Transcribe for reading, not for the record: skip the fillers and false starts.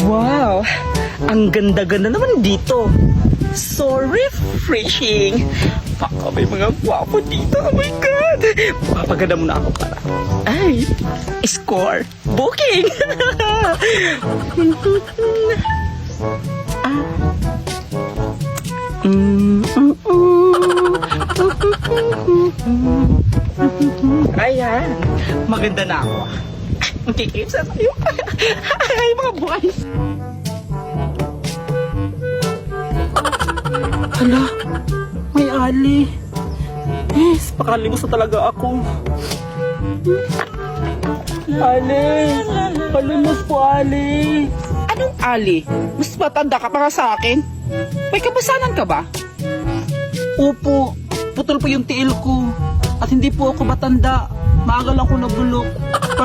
Wow! Ang ganda-ganda naman dito. So refreshing. Baka may mga gwapo dito. Oh my God! Papaganda muna ako para. Ay! Score! Booking! Ayan. Maganda na ako. Kikipsa tayo. Ay, mga boys. Hala, may ali. Yes, pakalimos na talaga ako. Ali, palimos po Ali. Anong Ali? Mas matanda ka pa sa akin? May kabasanan ka ba? Opo, putol po yung tiil ko. At hindi po ako matanda. Maaga lang ako nabulok.